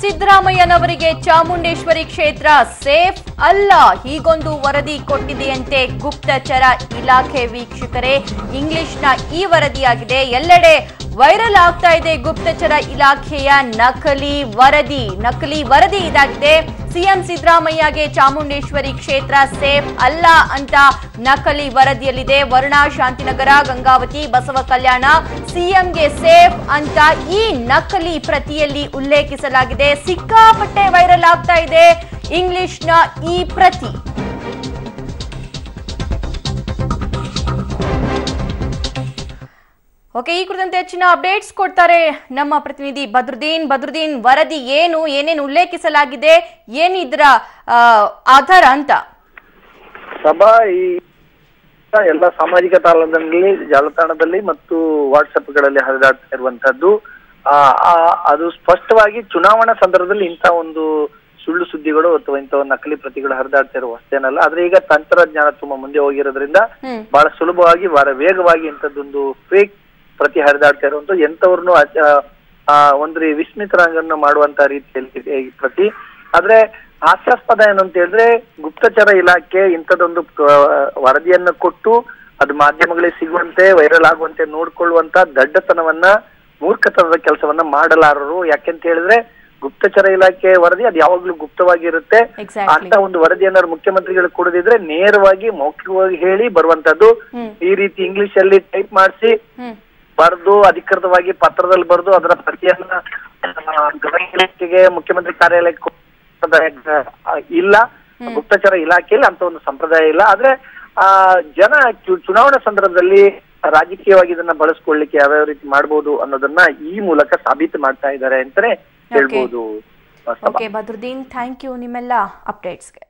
ಸಿದ್ದರಾಮಯ್ಯನವರಿಗೆ ಚಾಮುಂಡೇಶ್ವರಿ ಕ್ಷೇತ್ರ ಸೇಫ್ ಅಲ್ಲ, ಹೀಗೊಂದು ವರದಿ ಕೊಟ್ಟಿದೆಯಂತೆ ಗುಪ್ತಚರ ಇಲಾಖೆ. ವೀಕ್ಷಕರೇ, ಇಂಗ್ಲಿಷ್ನ ಈ ವರದಿಯಾಗಿದೆ. ಎಲ್ಲೆಡೆ ವೈರಲ್ ಆಗ್ತಾ ಇದೆ ಗುಪ್ತಚರ ಇಲಾಖೆಯ ನಕಲಿ ವರದಿ ಇದಾಗಿದೆ. ಸಿಎಂ ಸಿದ್ದರಾಮಯ್ಯಗೆ ಚಾಮುಂಡೇಶ್ವರಿ ಕ್ಷೇತ್ರ ಸೇಫ್ ಅಲ್ಲ ಅಂತ ನಕಲಿ ವರದಿಯಲ್ಲಿದೆ. ವರುಣಾ, ಶಾಂತಿನಗರ, ಗಂಗಾವತಿ, ಬಸವ ಕಲ್ಯಾಣ ಸಿಎಂಗೆ ಸೇಫ್ ಅಂತ ಈ ನಕಲಿ ಪ್ರತಿಯಲ್ಲಿ ಉಲ್ಲೇಖಿಸಲಾಗಿದೆ. ಸಿಕ್ಕಾಪಟ್ಟೆ ವೈರಲ್ ಆಗ್ತಾ ಇದೆ ಇಂಗ್ಲಿಷ್ನ ಈ ಪ್ರತಿ. ಓಕೆ, ಈ ಕುರಿತಂತೆ ಹೆಚ್ಚಿನ ಅಪ್ಡೇಟ್ಸ್ ಕೊಡ್ತಾರೆ ನಮ್ಮ ಪ್ರತಿನಿಧಿ ಬದ್ರುದ್ದೀನ್. ವರದಿ ಏನೇನು ಉಲ್ಲೇಖಿಸಲಾಗಿದೆ, ಏನಿದ್ರ ಆಧಾರ ಅಂತ? ಸಭಾ ಈ ಎಲ್ಲ ಸಾಮಾಜಿಕ ಜಾಲತಾಣದಲ್ಲಿ ಮತ್ತು ವಾಟ್ಸಪ್ಗಳಲ್ಲಿ ಹರಿದಾಡ್ತಾ ಇರುವಂತದ್ದು ಅದು ಸ್ಪಷ್ಟವಾಗಿ ಚುನಾವಣಾ ಸಂದರ್ಭದಲ್ಲಿ ಇಂಥ ಒಂದು ಸುಳ್ಳು ಸುದ್ದಿಗಳು ಅಥವಾ ಇಂಥ ನಕಲಿ ಪ್ರತಿಗಳು ಹರಿದಾಡ್ತಾ ಇರುವ ಅಷ್ಟೇನಲ್ಲ. ಆದ್ರೆ ಈಗ ತಂತ್ರಜ್ಞಾನ ತುಂಬಾ ಮುಂದೆ ಹೋಗಿರೋದ್ರಿಂದ ಬಹಳ ಸುಲಭವಾಗಿ ವೇಗವಾಗಿ ಇಂಥದ್ದೊಂದು ಫೇಕ್ ಪ್ರತಿ ಹರಿದಾಡ್ತಾ ಇರುವಂತ ಎಂತವ್ರನ್ನು ಒಂದು ವಿಸ್ಮಿತರಂಗನ್ನು ಮಾಡುವಂತ ರೀತಿಯಲ್ಲಿ ಈ ಪ್ರತಿ. ಆದ್ರೆ ಹಾಸ್ಯಾಸ್ಪದ ಏನು ಅಂತ ಹೇಳಿದ್ರೆ, ಗುಪ್ತಚರ ಇಲಾಖೆ ಇಂಥದ್ದೊಂದು ವರದಿಯನ್ನ ಕೊಟ್ಟು ಅದು ಮಾಧ್ಯಮಗಳಿಗೆ ಸಿಗುವಂತೆ ವೈರಲ್ ಆಗುವಂತೆ ನೋಡ್ಕೊಳ್ಳುವಂತ ದಡ್ಡತನವನ್ನ, ಮೂರ್ಖತನದ ಕೆಲಸವನ್ನ ಮಾಡಲಾರರು. ಯಾಕೆಂತ ಹೇಳಿದ್ರೆ ಗುಪ್ತಚರ ಇಲಾಖೆ ವರದಿ ಅದು ಯಾವಾಗ್ಲೂ ಗುಪ್ತವಾಗಿರುತ್ತೆ. ಅಂತ ಒಂದು ವರದಿಯನ್ನ ಮುಖ್ಯಮಂತ್ರಿಗಳು ಕೊಡದಿದ್ರೆ ನೇರವಾಗಿ ಮೌಖಿಕವಾಗಿ ಹೇಳಿ ಬರುವಂತದ್ದು. ಈ ರೀತಿ ಇಂಗ್ಲಿಷ್ ಅಲ್ಲಿ ಟೈಪ್ ಮಾಡಿಸಿ ಬರೆದು ಅಧಿಕೃತವಾಗಿ ಪತ್ರದಲ್ಲಿ ಬರೆದು ಅದರ ಪ್ರತಿಯನ್ನ ಗೃಹ ಇಲಾಖೆಗೆ, ಮುಖ್ಯಮಂತ್ರಿ ಕಾರ್ಯಾಲಯಕ್ಕೆ ಇಲ್ಲ. ಗುಪ್ತಚರ ಇಲಾಖೆಯಲ್ಲಿ ಅಂತ ಒಂದು ಸಂಪ್ರದಾಯ ಇಲ್ಲ. ಆದ್ರೆ ಜನ ಚುನಾವಣಾ ಸಂದರ್ಭದಲ್ಲಿ ರಾಜಕೀಯವಾಗಿ ಇದನ್ನ ಬಳಸ್ಕೊಳ್ಳಿಕ್ಕೆ ಯಾವ್ಯಾವ ರೀತಿ ಮಾಡಬಹುದು ಅನ್ನೋದನ್ನ ಈ ಮೂಲಕ ಸಾಬೀತು ಮಾಡ್ತಾ ಇದ್ದಾರೆ ಅಂತಾನೆ ಹೇಳ್ಬೋದು. ಬದ್ರುದ್ದೀನ್, ಥ್ಯಾಂಕ್ ಯು ನಿಮ್ಮೆಲ್ಲ ಅಪ್ಡೇಟ್ಸ್ಗೆ.